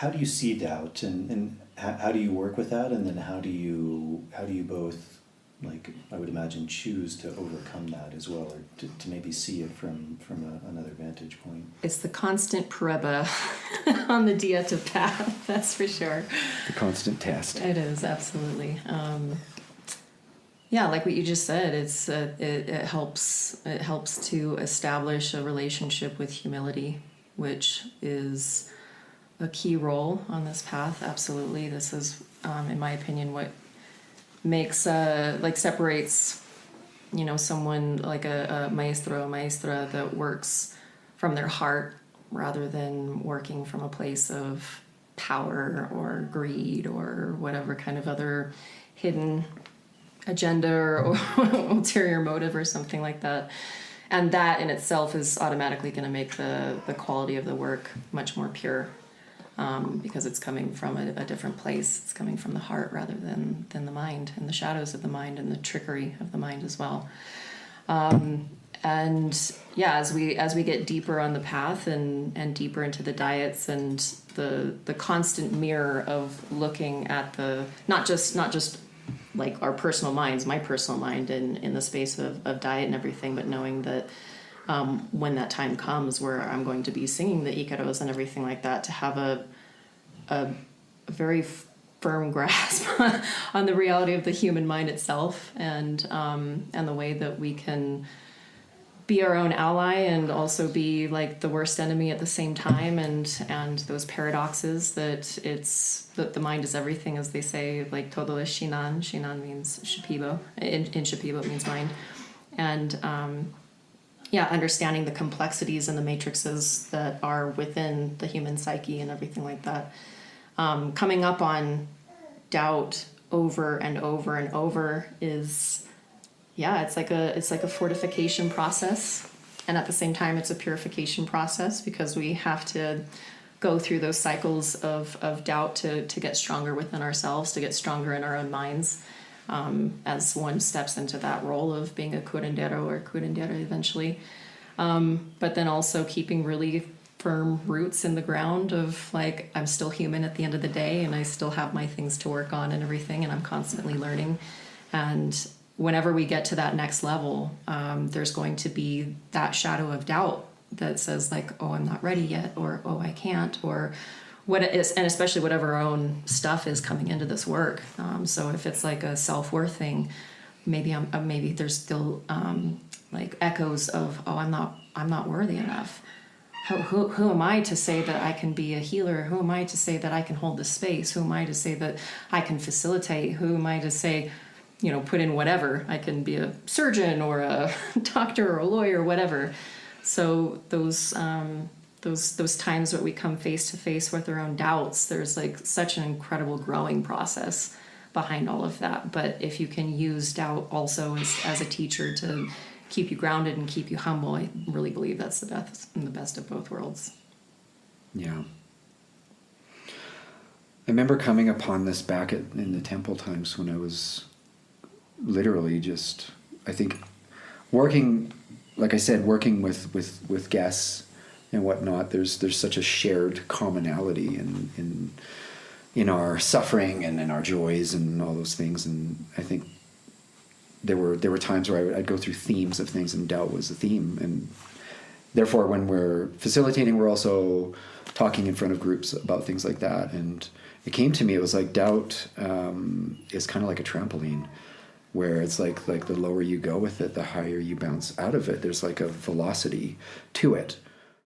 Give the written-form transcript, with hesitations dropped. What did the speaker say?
how do you see doubt, and how do you work with that, and then how do you both, like, I would imagine, choose to overcome that as well, or to maybe see it from another vantage point? It's the constant pureba on the dieta path, that's for sure. The constant test. It is, absolutely. Yeah, like what you just said, it helps to establish a relationship with humility, which is a key role on this path. Absolutely, this is, in my opinion, what makes separates, someone like a maestro, maestra that works from their heart rather than working from a place of power or greed or whatever kind of other hidden agenda or ulterior motive or something like that. And that in itself is automatically going to make the quality of the work much more pure, because it's coming from a different place. It's coming from the heart rather than the mind, and the shadows of the mind and the trickery of the mind as well. And yeah, as we get deeper on the path and deeper into the diets and the constant mirror of looking at the not just like our personal minds, my personal mind in the space of diet and everything, but knowing that when that time comes where I'm going to be singing the ikaros and everything like that, to have a very firm grasp on the reality of the human mind itself, and the way that we can be our own ally and also be like the worst enemy at the same time, and those paradoxes that the mind is everything, as they say, like todo es shinan. Shinan means shipibo. In shipibo it means mind. And understanding the complexities and the matrices that are within the human psyche and everything like that. Coming up on doubt over and over and over is, it's like a fortification process, and at the same time it's a purification process, because we have to go through those cycles of doubt to get stronger within ourselves, to get stronger in our own minds, as one steps into that role of being a curandero or curandera eventually. But then also keeping really firm roots in the ground of, like, I'm still human at the end of the day, and I still have my things to work on and everything, and I'm constantly learning. And whenever we get to that next level, there's going to be that shadow of doubt that says, like, oh, I'm not ready yet, or oh, I can't, or what it is, and especially whatever our own stuff is coming into this work. So if it's like a self-worth thing, maybe there's still like echoes of, oh, I'm not worthy enough. Who am I to say that I can be a healer? Who am I to say that I can hold the space? Who am I to say that I can facilitate? Who am I to say, put in whatever? I can be a surgeon or a doctor or a lawyer or whatever. So those times that we come face to face with our own doubts, there's like such an incredible growing process behind all of that. But if you can use doubt also as a teacher to keep you grounded and keep you humble, I really believe that's the best of both worlds. Yeah. I remember coming upon this back in the temple times when I was literally just, I think, working, like I said, working with guests and whatnot. There's such a shared commonality in our suffering and in our joys and all those things. And I think there were times where I'd go through themes of things, and doubt was a theme. And therefore, when we're facilitating, we're also talking in front of groups about things like that. And it came to me, it was like doubt is kind of like a trampoline, where it's like the lower you go with it, the higher you bounce out of it. There's like a velocity to it.